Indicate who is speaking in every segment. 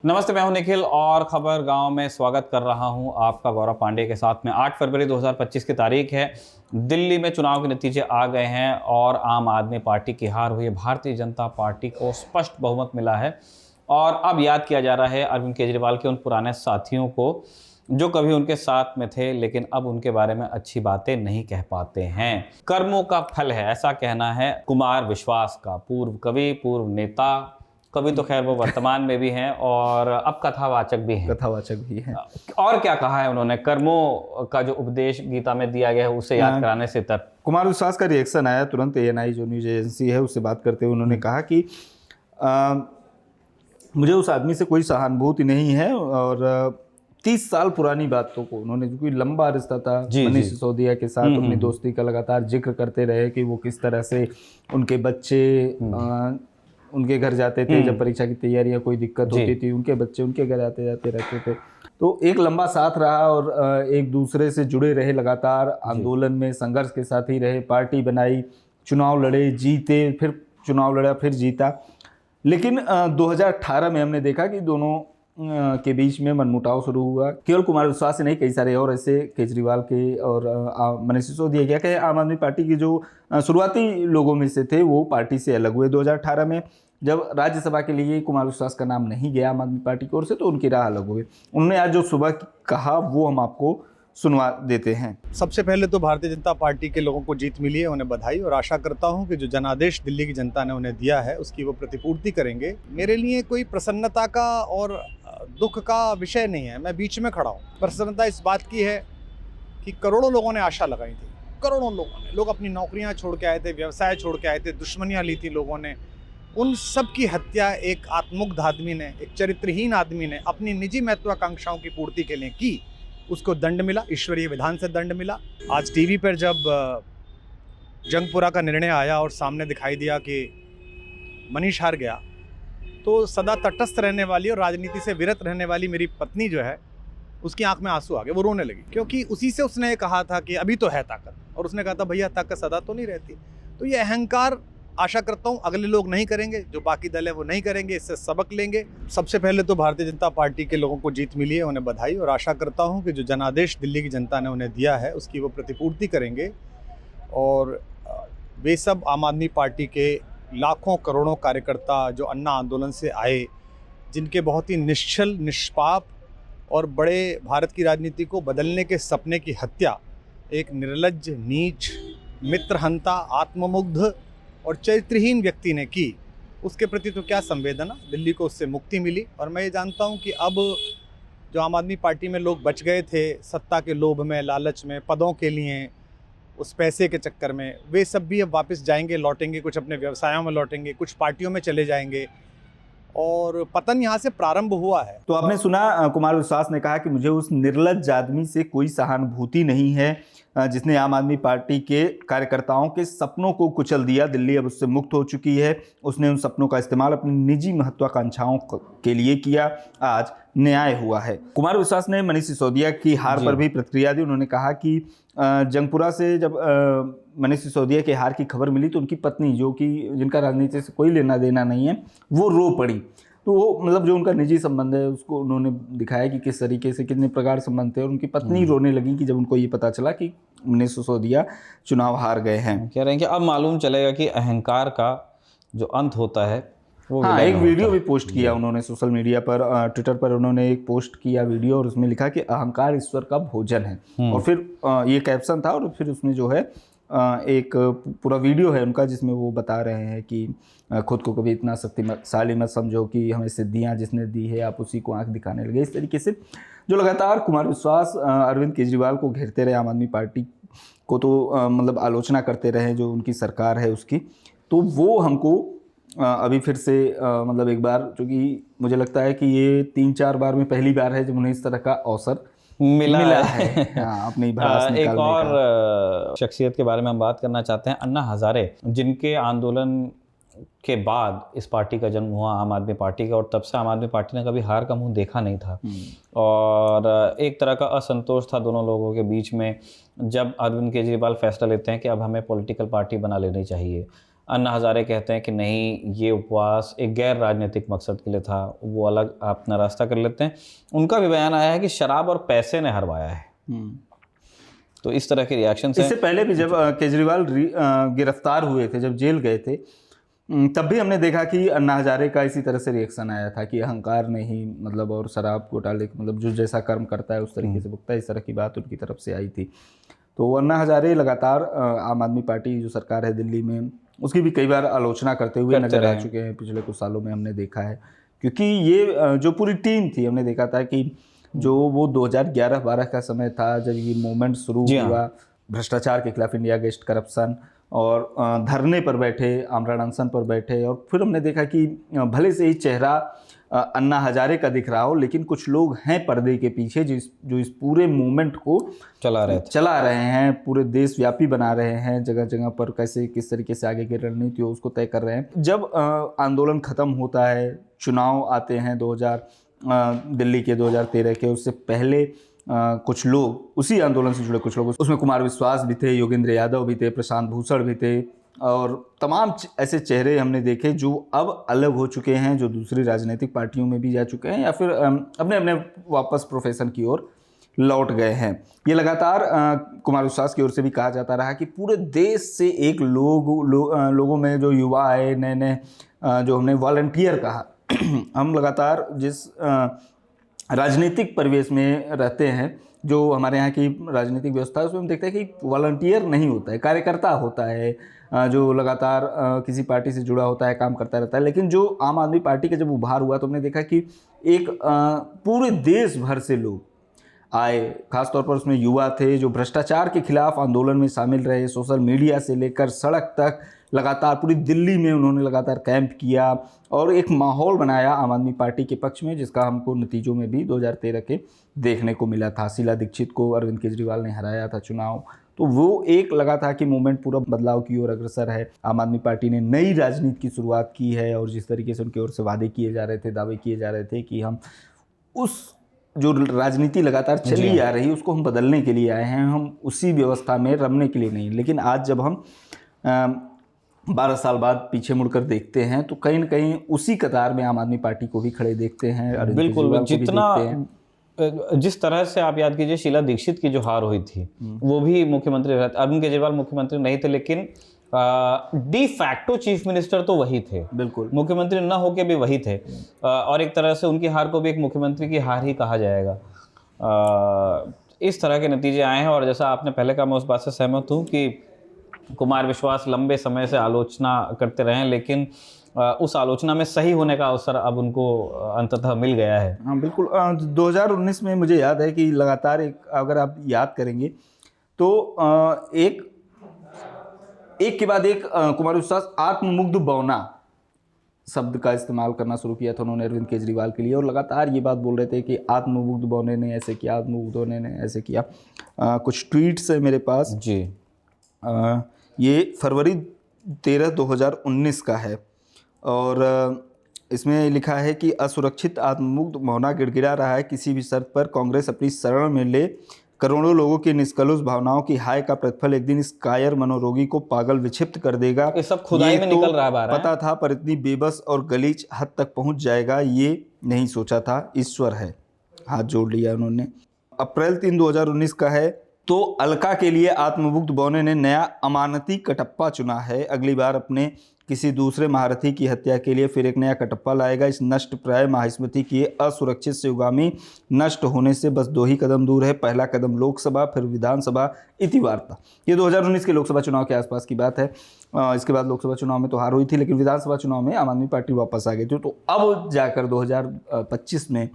Speaker 1: नमस्ते, मैं हूं निखिल और खबर गांव में स्वागत कर रहा हूं आपका गौरव पांडे के साथ में। 8 फरवरी 2025 की तारीख है। दिल्ली में चुनाव के नतीजे आ गए हैं और आम आदमी पार्टी की हार हुई है। भारतीय जनता पार्टी को स्पष्ट बहुमत मिला है और अब याद किया जा रहा है अरविंद केजरीवाल के उन पुराने साथियों को जो कभी उनके साथ में थे लेकिन अब उनके बारे में अच्छी बातें नहीं कह पाते हैं। कर्मों का फल है, ऐसा कहना है कुमार विश्वास का। पूर्व कवि, पूर्व नेता, कभी तो खैर वो वर्तमान में भी हैं और अब कथावाचक भी हैं। और क्या कहा है उन्होंने? कर्मों का जो उपदेश गीता में दिया गया है उसे याद कराने से तक
Speaker 2: कुमार विश्वास का रिएक्शन आया तुरंत। ANI जो न्यूज एजेंसी है उससे बात करते हुए उन्होंने कहा कि मुझे उस आदमी से कोई सहानुभूति नहीं है और 30 साल पुरानी बातों को उन्होंने, जो कोई लंबा रिश्ता था मनीष सिसोदिया के साथ, अपनी दोस्ती का लगातार जिक्र करते रहे कि वो किस तरह से उनके बच्चे उनके घर जाते थे जब परीक्षा की तैयारी या कोई दिक्कत होती थी, उनके बच्चे उनके घर आते जाते रहते थे। तो एक लंबा साथ रहा और एक दूसरे से जुड़े रहे, लगातार आंदोलन में संघर्ष के साथ ही रहे, पार्टी बनाई, चुनाव लड़े, जीते, फिर चुनाव लड़ा, फिर जीता। लेकिन 2018 में हमने देखा कि दोनों के बीच में मनमुटाव शुरू हुआ। केवल कुमार विश्वास से नहीं, कई सारे और ऐसे केजरीवाल के और मनीष सिसोदिया क्या कहे, आम आदमी पार्टी के जो शुरुआती लोगों में से थे वो पार्टी से अलग हुए। 2018 में जब राज्यसभा के लिए कुमार विश्वास का नाम नहीं गया आम आदमी पार्टी की ओर से तो उनकी राह अलग हुई। उन्होंने आज जो सुबह कहा वो हम आपको सुनवा देते हैं।
Speaker 3: सबसे पहले तो भारतीय जनता पार्टी के लोगों को जीत मिली है, उन्हें बधाई, और आशा करता हूं कि जो जनादेश दिल्ली की जनता ने उन्हें दिया है उसकी वो प्रतिपूर्ति करेंगे। मेरे लिए कोई प्रसन्नता का और दुख का विषय नहीं है, मैं बीच में खड़ा हूँ। प्रसन्नता इस बात की है कि करोड़ों लोगों ने आशा लगाई थी, करोड़ों लोग अपनी नौकरियां छोड़ के आए थे, व्यवसाय छोड़ के आए थे, दुश्मनियां ली थी लोगों ने। उन सब की हत्या एक आत्ममुग्ध आदमी ने, एक चरित्रहीन आदमी ने अपनी निजी महत्वाकांक्षाओं की पूर्ति के लिए की। उसको दंड मिला, ईश्वरीय विधान से दंड मिला। आज टीवी पर जब जंगपुरा का निर्णय आया और सामने दिखाई दिया कि मनीष हार गया, तो सदा तटस्थ रहने वाली और राजनीति से विरत रहने वाली मेरी पत्नी जो है, उसकी आंख में आंसू आ गए, वो रोने लगी। क्योंकि उसी से उसने कहा था कि अभी तो है ताकत, और उसने कहा था भैया ताकत सदा तो नहीं रहती। तो ये अहंकार आशा करता हूँ अगले लोग नहीं करेंगे, जो बाकी दल है वो नहीं करेंगे, इससे सबक लेंगे। सबसे पहले तो भारतीय जनता पार्टी के लोगों को जीत मिली है, उन्हें बधाई, और आशा करता हूँ कि जो जनादेश दिल्ली की जनता ने उन्हें दिया है उसकी वो प्रतिपूर्ति करेंगे। और वे सब आम आदमी पार्टी के लाखों करोड़ों कार्यकर्ता जो अन्ना आंदोलन से आए, जिनके बहुत ही निश्चल, निष्पाप और बड़े भारत की राजनीति को बदलने के सपने की हत्या एक निर्लज्ज, नीच, मित्रहंता, आत्ममुग्ध और चरित्रहीन व्यक्ति ने की, उसके प्रति तो क्या संवेदना। दिल्ली को उससे मुक्ति मिली। और मैं ये जानता हूँ कि अब जो आम आदमी पार्टी में लोग बच गए थे सत्ता के लोभ में, लालच में, पदों के लिए, उस पैसे के चक्कर में, वे सब भी अब वापस जाएंगे, लौटेंगे, कुछ अपने व्यवसायों में लौटेंगे, कुछ पार्टियों में चले जाएंगे, और पतन यहाँ से प्रारंभ हुआ है।
Speaker 2: तो आपने सुना, कुमार विश्वास ने कहा कि मुझे उस निर्लज्ज आदमी से कोई सहानुभूति नहीं है जिसने आम आदमी पार्टी के कार्यकर्ताओं के सपनों को कुचल दिया। दिल्ली अब उससे मुक्त हो चुकी है, उसने उन सपनों का इस्तेमाल अपनी निजी महत्वाकांक्षाओं के लिए किया, आज न्याय हुआ है। कुमार विश्वास ने मनीष सिसोदिया की हार पर भी प्रतिक्रिया दी। उन्होंने कहा कि जंगपुरा से जब मनीष सिसोदिया के हार की खबर मिली तो उनकी पत्नी, जो कि जिनका राजनीति से कोई लेना देना नहीं है, वो रो पड़ी। तो वो मतलब जो उनका निजी संबंध है उसको उन्होंने दिखाया कि किस तरीके से, कितने प्रकार संबंध थे, और उनकी पत्नी रोने लगी कि जब उनको ये पता चला कि मनीष सिसोदिया चुनाव हार गए हैं।
Speaker 1: कह रहे हैं कि अब मालूम चलेगा कि अहंकार का जो अंत होता है वो।
Speaker 2: हाँ, एक वीडियो भी पोस्ट किया उन्होंने सोशल मीडिया पर, ट्विटर पर उन्होंने एक पोस्ट किया वीडियो, और उसमें लिखा कि अहंकार ईश्वर का भोजन है। और फिर ये कैप्शन था, और फिर उसमें जो है एक पूरा वीडियो है उनका जिसमें वो बता रहे हैं कि खुद को कभी इतना शक्तिशाली मत समझो कि हमें सिद्धियां जिसने दी है आप उसी को आंख दिखाने लगे। इस तरीके से जो लगातार कुमार विश्वास अरविंद केजरीवाल को घेरते रहे, आम आदमी पार्टी को तो मतलब आलोचना करते रहे जो उनकी सरकार है उसकी, तो वो हमको अभी फिर से मतलब एक बार, क्योंकि मुझे लगता है कि ये 3-4 बार में पहली बार है जब उन्हें इस तरह का अवसर मिला है। हाँ, अपनी भड़ास निकालने
Speaker 1: एक और शख्सियत के बारे में हम बात करना चाहते हैं, अन्ना हजारे, जिनके आंदोलन के बाद इस पार्टी का जन्म हुआ, आम आदमी पार्टी का, और तब से आम आदमी पार्टी ने कभी हार का मुंह देखा नहीं था। और एक तरह का असंतोष था दोनों लोगों के बीच में जब अरविंद केजरीवाल फैसला लेते हैं कि अब हमें पॉलिटिकल पार्टी बना लेनी चाहिए। अन्ना हजारे कहते हैं कि नहीं, ये उपवास एक गैर राजनीतिक मकसद के लिए था, वो अलग अपना रास्ता कर लेते हैं। उनका भी बयान आया है कि शराब और पैसे ने हरवाया है। तो इस तरह के रिएक्शन
Speaker 2: इससे पहले भी जब केजरीवाल गिरफ्तार हुए थे, जब जेल गए थे, तब भी हमने देखा कि अन्ना हजारे का इसी तरह से रिएक्शन आया था कि अहंकार नहीं, मतलब और शराब घोटाले मतलब जो जैसा कर्म करता है उस तरीके से भुगता है, इस तरह की बात उनकी तरफ से आई थी। तो अन्ना हजारे लगातार आम आदमी पार्टी जो सरकार है दिल्ली में, उसकी भी कई बार आलोचना करते हुए नजर आ चुके हैं पिछले कुछ सालों में, हमने देखा है। क्योंकि ये जो पूरी टीम थी, हमने देखा था कि जो वो 2011-12 का समय था जब ये मूवमेंट शुरू हुआ भ्रष्टाचार के खिलाफ, इंडिया अगेंस्ट करप्शन, और धरने पर बैठे, आमरण अनशन पर बैठे, और फिर हमने देखा कि भले से ही चेहरा अन्ना हजारे का दिख रहा हो, लेकिन कुछ लोग हैं पर्दे के पीछे जो इस पूरे मूवमेंट को चला रहे हैं, पूरे देश व्यापी बना रहे हैं, जगह जगह पर कैसे किस तरीके से आगे की रणनीति हो उसको तय कर रहे हैं। जब आंदोलन खत्म होता है, चुनाव आते हैं दिल्ली के 2013 के, उससे पहले कुछ लोग, उसी आंदोलन से जुड़े कुछ लोग, उसमें कुमार विश्वास भी थे, योगेंद्र यादव भी थे, प्रशांत भूषण भी थे, और तमाम ऐसे चेहरे हमने देखे जो अब अलग हो चुके हैं, जो दूसरी राजनीतिक पार्टियों में भी जा चुके हैं या फिर अपने अपने वापस प्रोफेशन की ओर लौट गए हैं। ये लगातार कुमार विश्वास की ओर से भी कहा जाता रहा कि पूरे देश से एक लोगों में जो युवा आए, नए नए, जो हमने वॉलंटियर कहा, हम लगातार जिस राजनीतिक परिवेश में रहते हैं, जो हमारे यहाँ की राजनीतिक व्यवस्था है, उसमें हम देखते हैं कि वॉलंटियर नहीं होता है, कार्यकर्ता होता है, जो लगातार किसी पार्टी से जुड़ा होता है, काम करता रहता है। लेकिन जो आम आदमी पार्टी का जब उभार हुआ तो हमने देखा कि एक पूरे देश भर से लोग आए, खासतौर पर उसमें युवा थे जो भ्रष्टाचार के खिलाफ आंदोलन में शामिल रहे। सोशल मीडिया से लेकर सड़क तक लगातार पूरी दिल्ली में उन्होंने लगातार कैंप किया और एक माहौल बनाया आम आदमी पार्टी के पक्ष में, जिसका हमको नतीजों में भी 2013 के देखने को मिला था। शीला दीक्षित को अरविंद केजरीवाल ने हराया था चुनाव, तो वो एक लगा था कि मूवमेंट पूरा बदलाव की ओर अग्रसर है। आम आदमी पार्टी ने नई राजनीति की शुरुआत की है और जिस तरीके से उनकी ओर से वादे किए जा रहे थे, दावे किए जा रहे थे कि हम उस जो राजनीति लगातार चली आ रही उसको हम बदलने के लिए आए हैं, हम उसी व्यवस्था में रमने के लिए नहीं। लेकिन आज जब हम 12 साल बाद पीछे मुड़कर देखते हैं तो कहीं न कहीं उसी कतार में आम आदमी पार्टी को भी खड़े देखते हैं।
Speaker 1: बिल्कुल, जिस तरह से आप याद कीजिए शीला दीक्षित की जो हार हुई थी, वो भी मुख्यमंत्री रहते, अरविंद केजरीवाल मुख्यमंत्री नहीं थे, लेकिन डी फैक्टो चीफ मिनिस्टर तो वही थे।
Speaker 2: बिल्कुल,
Speaker 1: मुख्यमंत्री न होके भी वही थे, और एक तरह से उनकी हार को भी एक मुख्यमंत्री की हार ही कहा जाएगा। इस तरह के नतीजे आए हैं। और जैसा आपने पहले कहा, मैं उस बात से सहमत हूँ कि कुमार विश्वास लंबे समय से आलोचना करते रहे, लेकिन उस आलोचना में सही होने का अवसर अब उनको अंततः मिल गया है।
Speaker 2: हाँ बिल्कुल, 2019 में मुझे याद है कि लगातार अगर आप याद करेंगे तो एक के बाद एक कुमार विश्वास आत्ममुग्ध बौना शब्द का इस्तेमाल करना शुरू किया था उन्होंने अरविंद केजरीवाल के लिए, और लगातार ये बात बोल रहे थे कि आत्ममुग्ध बौने ने ऐसे किया, आत्ममुग्ध बौने ने ऐसे किया। कुछ ट्वीट्स है मेरे पास
Speaker 1: जी,
Speaker 2: ये फरवरी 13, 2019 का है, और इसमें लिखा है कि असुरक्षित आत्ममुग्ध मौना गिड़गिड़ा रहा है, किसी भी शर्त पर कांग्रेस अपनी शरण में ले, करोड़ों लोगों की निष्कलुष भावनाओं की हाय का प्रतिफल एक दिन इस कायर मनोरोगी को पागल विक्षिप्त कर देगा।
Speaker 1: ये सब खुदाई में निकल रहा है।
Speaker 2: पता था पर इतनी बेबस और गलीच हद तक पहुंच जाएगा ये नहीं सोचा था, ईश्वर है। हाथ जोड़ लिया उन्होंने। अप्रैल 3, 2019 का है। तो अलका के लिए आत्ममुग्ध बौने ने नया अमानती कटप्पा चुना है, अगली बार अपने किसी दूसरे महारथी की हत्या के लिए फिर एक नया कटप्पा लाएगा। इस नष्ट प्राय महास्मृति की असुरक्षित शिवगामी नष्ट होने से बस 2 ही कदम दूर है, पहला कदम लोकसभा, फिर विधानसभा, इति वार्ता। ये 2019 के लोकसभा चुनाव के आसपास की बात है। इसके बाद लोकसभा चुनाव में तो हार हुई थी, लेकिन विधानसभा चुनाव में आम आदमी पार्टी वापस आ गई थी। तो अब जाकर 2025 में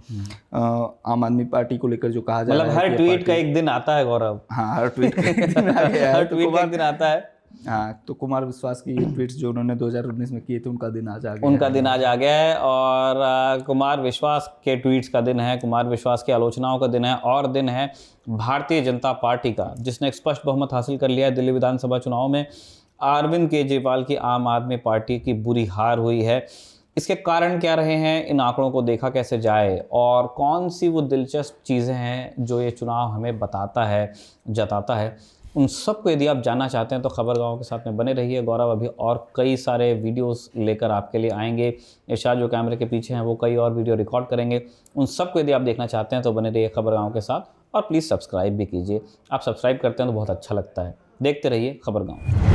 Speaker 2: आम आदमी पार्टी को लेकर जो कहा जा रहा है,
Speaker 1: हर ट्वीट का एक दिन आता है गौरव।
Speaker 2: हाँ, हर ट्वीट का एक दिन आ गया है।
Speaker 1: हर ट्वीट का एक दिन आता है।
Speaker 2: हाँ, तो कुमार विश्वास की ट्वीट्स जो उन्होंने 2019 में किए थे उनका दिन आज आ गया,
Speaker 1: उनका दिन आज आ गया है। और कुमार विश्वास के ट्वीट्स का दिन है, कुमार विश्वास की आलोचनाओं का दिन है, और दिन है भारतीय जनता पार्टी का, जिसने एक स्पष्ट बहुमत हासिल कर लिया है दिल्ली विधानसभा चुनाव में। अरविंद केजरीवाल की आम आदमी पार्टी की बुरी हार हुई है। इसके कारण क्या रहे हैं, इन आंकड़ों को देखा कैसे जाए, और कौन सी वो दिलचस्प चीज़ें हैं जो ये चुनाव हमें बताता है, जताता है, उन सबको यदि आप जानना चाहते हैं तो खबर गाँव के साथ में बने रहिए। गौरव अभी और कई सारे वीडियोस लेकर आपके लिए आएंगे। इरशाद जो कैमरे के पीछे हैं वो कई और वीडियो रिकॉर्ड करेंगे। उन सबको यदि आप देखना चाहते हैं तो बने रहिए खबर गाँव के साथ, और प्लीज़ सब्सक्राइब भी कीजिए। आप सब्सक्राइब करते हैं तो बहुत अच्छा लगता है। देखते रहिए खबर गाँव।